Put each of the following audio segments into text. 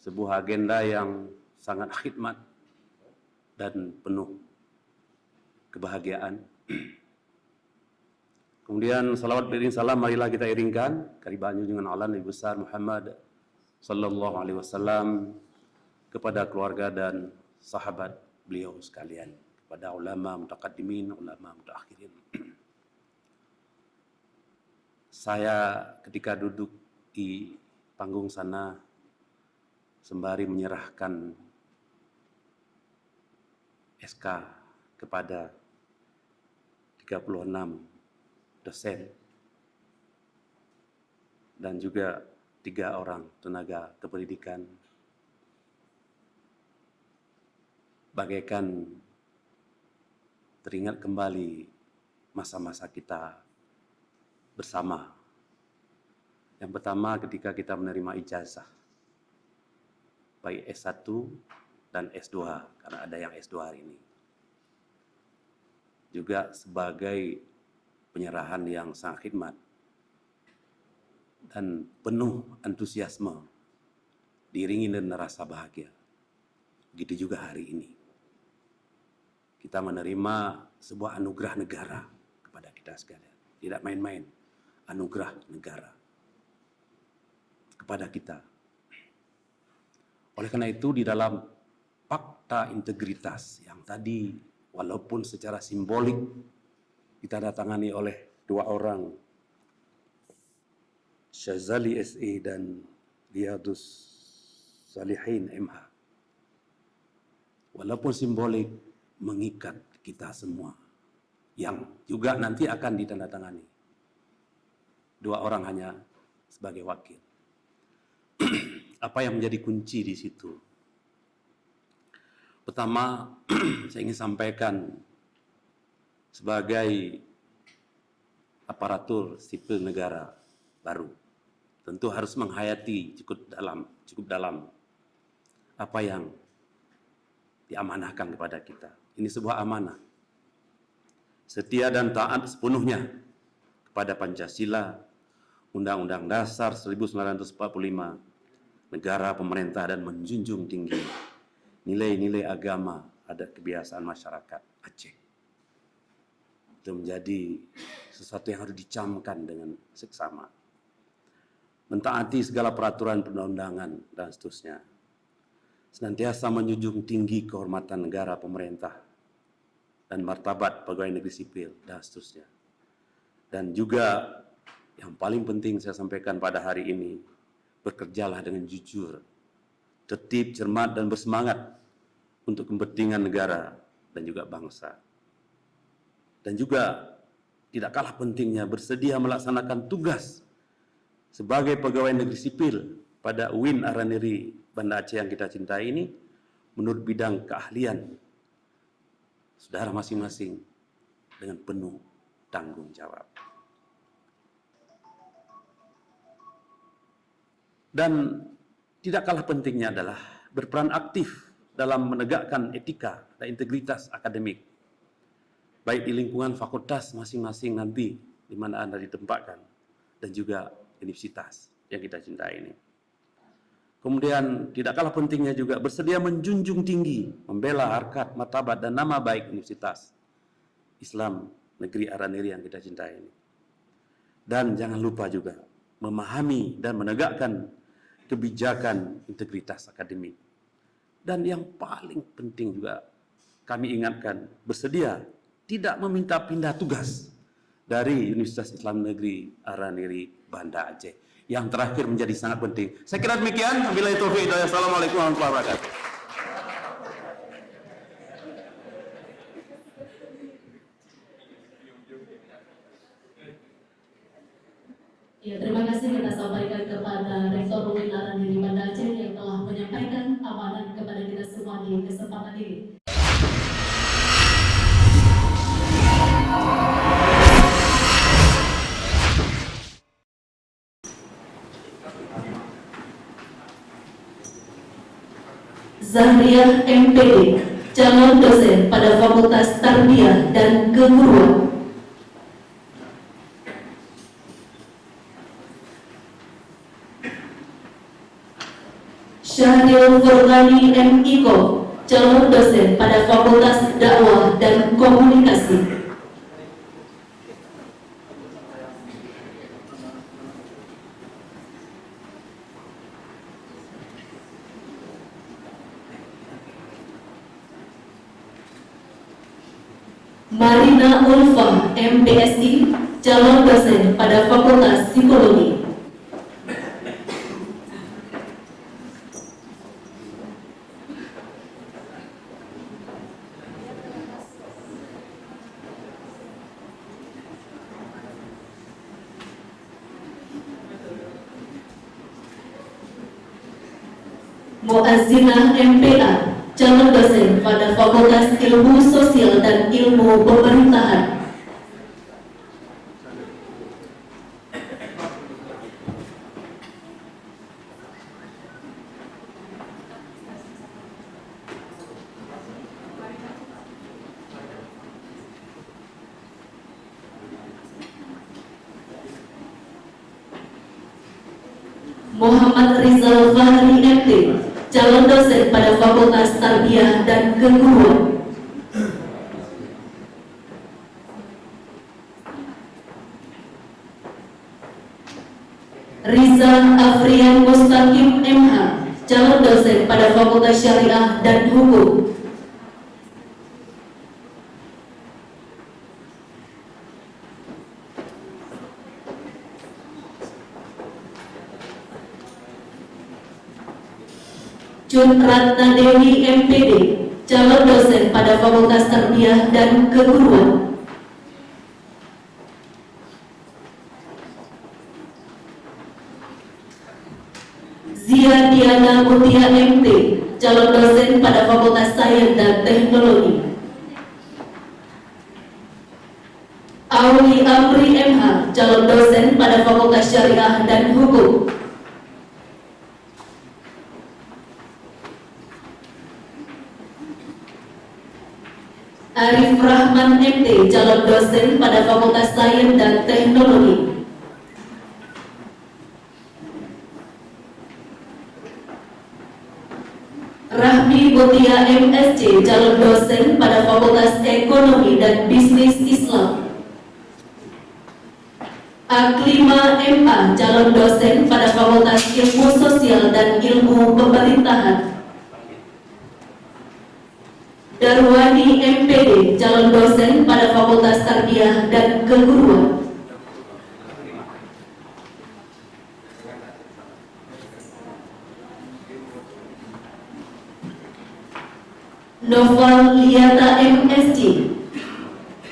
sebuah agenda yang sangat khidmat dan penuh kebahagiaan. Kemudian salawat beriring salam marilah kita iringkan kehadiran junjungan Allah Nabi besar Muhammad sallallahu alaihi wasallam kepada keluarga dan sahabat beliau sekalian, kepada ulama mutaqaddimin, ulama mutaakhirin. Saya ketika duduk di panggung sana sembari menyerahkan SK kepada 36 dosen dan juga 3 orang tenaga kependidikan, bagaikan teringat kembali masa-masa kita bersama. Yang pertama ketika kita menerima ijazah, baik S1 dan S2, karena ada yang S2 hari ini. Juga sebagai penyerahan yang sangat khidmat dan penuh antusiasme, diiringi dengan rasa bahagia. Begitu juga hari ini. Kita menerima sebuah anugerah negara kepada kita sekalian. Tidak main-main, anugerah negara kepada kita. Oleh karena itu di dalam fakta integritas yang tadi walaupun secara simbolik ditandatangani oleh 2 orang, Syazali SE dan Riyadus Salihin MH, walaupun simbolik mengikat kita semua yang juga nanti akan ditandatangani. 2 orang hanya sebagai wakil. Apa yang menjadi kunci di situ? Pertama, saya ingin sampaikan sebagai aparatur sipil negara baru, tentu harus menghayati cukup dalam apa yang diamanahkan kepada kita. Ini sebuah amanah. Setia dan taat sepenuhnya kepada Pancasila, Undang-Undang Dasar 1945, negara, pemerintah, dan menjunjung tinggi nilai-nilai agama, adat kebiasaan masyarakat Aceh. Itu menjadi sesuatu yang harus dicamkan dengan seksama. Mentaati segala peraturan perundang-undangan dan seterusnya. Senantiasa menjunjung tinggi kehormatan negara, pemerintah, dan martabat pegawai negeri sipil dan seterusnya. Dan juga yang paling penting saya sampaikan pada hari ini, bekerjalah dengan jujur, tertib, cermat, dan bersemangat untuk kepentingan negara dan juga bangsa. Dan juga tidak kalah pentingnya bersedia melaksanakan tugas sebagai pegawai negeri sipil pada UIN Araniri Banda Aceh yang kita cintai ini menurut bidang keahlian saudara masing-masing dengan penuh tanggung jawab. Dan tidak kalah pentingnya adalah berperan aktif dalam menegakkan etika dan integritas akademik, baik di lingkungan fakultas masing-masing nanti di mana Anda ditempatkan, dan juga universitas yang kita cintai ini. Kemudian tidak kalah pentingnya juga bersedia menjunjung tinggi, membela harkat, martabat, dan nama baik Universitas Islam Negeri Araniri yang kita cintai ini. Dan jangan lupa juga memahami dan menegakkan kebijakan integritas akademik. Dan yang paling penting juga kami ingatkan, bersedia tidak meminta pindah tugas dari Universitas Islam Negeri Araniri Banda Aceh. Yang terakhir menjadi sangat penting. Saya kira demikian. Wabillahi taufiq hidayah. Assalamualaikum warahmatullahi wabarakatuh. Ya, terima kasih kita sampaikan kepada Rektor UIN Araniri Banda Aceh yang telah menyampaikan amanat kepada kita semua di kesempatan ini. Zahriah MPD, calon dosen pada Fakultas Tarbiyah dan Keguruan. Syahri Syahril Furqani M.Iko, calon dosen pada Fakultas Dakwah dan Komunikasi. Marina Ulfa M.Psi, calon dosen pada Fakultas Psikologi. Muazzinah M.Pa, calon dosen pada Fakultas Ilmu Sosial dan Ilmu Pemerintahan. Muhammad Rizal Fahri MT, calon dosen pada Fakultas Tarbiyah dan Keguruan. Riza Afrian Mustaqim MH, calon dosen pada Fakultas Syariah dan Hukum. Cut Ratna Dewi MPD, calon dosen pada Fakultas Tarbiyah dan Keguruan. Zia Diana Mutia MT, calon dosen pada Fakultas Sains dan Teknologi. Auli Amri MH, calon dosen pada Fakultas Syariah dan Hukum. Arif Rahman MT, calon dosen pada Fakultas Sains dan Teknologi. Rahmi Mutia MSc, calon dosen pada Fakultas Ekonomi dan Bisnis Islam. Aklima MA, calon dosen pada Fakultas Ilmu Sosial dan Ilmu Pemerintahan. Darwani MPD, calon dosen pada Fakultas Tarbiyah dan Keguruan. Noval Liata MSc,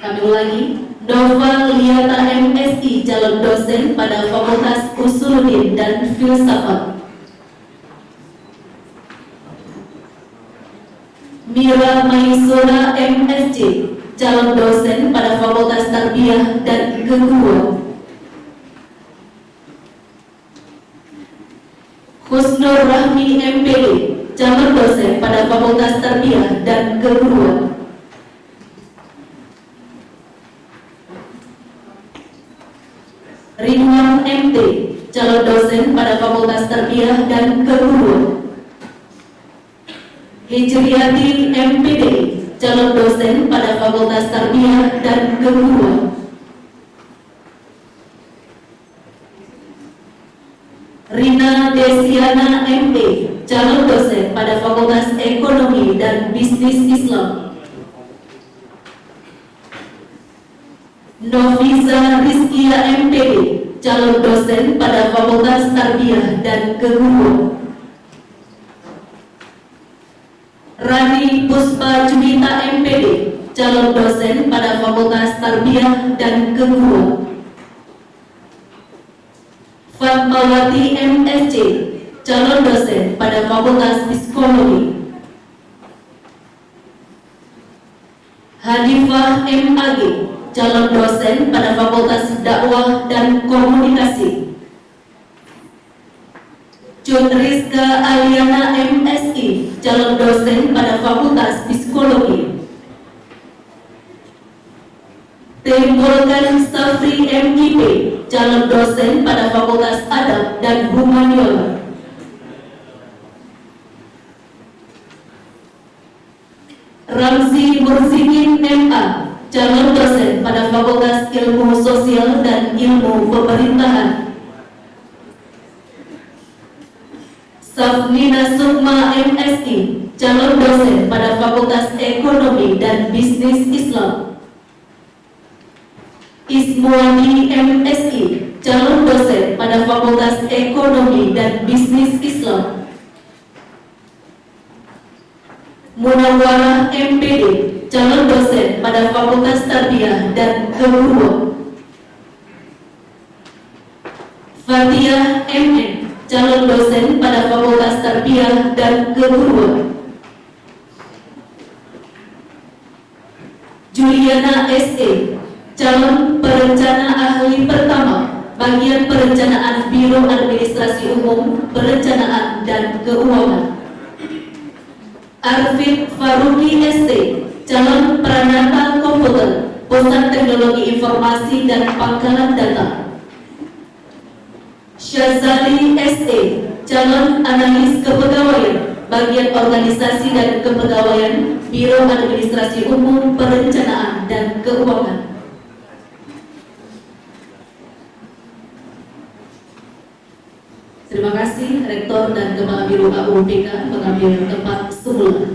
kami ulangi, Noval Liata MSi, calon dosen pada Fakultas Usuluddin dan Filsafat. Mira Maisura MSc, calon dosen pada Fakultas Tarbiyah dan Keguruan. Husnur Rahmi MPD, calon dosen pada Fakultas Tarbiyah dan Keguruan. Ridwan MT, calon dosen pada Fakultas Tarbiyah dan Keguruan. Hijriyati MPD, calon dosen pada Fakultas Tarbiyah dan Keguruan. Rina Desiana MD, calon dosen pada Fakultas Ekonomi dan Bisnis Islam. Noviza Rizkia MPD, calon dosen pada Fakultas Tarbiyah dan Keguruan. Rani Puspa Judita MPD, calon dosen pada Fakultas Tarbiyah dan Keguruan. Fatmawati MSc, calon dosen pada Fakultas Psikologi. Hanifah MAG, calon dosen pada Fakultas Dakwah dan Komunikasi. Cut Rizka Aliana MSI, calon dosen pada Fakultas Psikologi. Timbulkan Safri MIP, calon dosen pada Fakultas Adab dan Humaniora. Samsi Murzikin MA, calon dosen pada Fakultas Ilmu Sosial dan Ilmu Pemerintahan. Safnina Sukma MSI, calon dosen pada Fakultas Ekonomi dan Bisnis Islam. Ismuadi MSI, calon dosen pada Fakultas Ekonomi dan Bisnis Islam. Munawwarah MPD, calon dosen pada Fakultas Tarbiyah dan Keguruan. Fathiyah MN, calon dosen pada Fakultas Tarbiyah dan Keguruan. Juliana SE, calon perencana ahli pertama, bagian perencanaan Biro Administrasi Umum, Perencanaan dan Keuangan. Arifin Faruqi ST, calon peranata komputer, Pusat Teknologi Informasi dan Pangkalan Data. Syazali SE, calon analis kepegawaian, bagian organisasi dan kepegawaian, Biro Administrasi Umum, Perencanaan dan Keuangan. Terima kasih Rektor dan Kepala Biro AUPK mengambil tempat semula.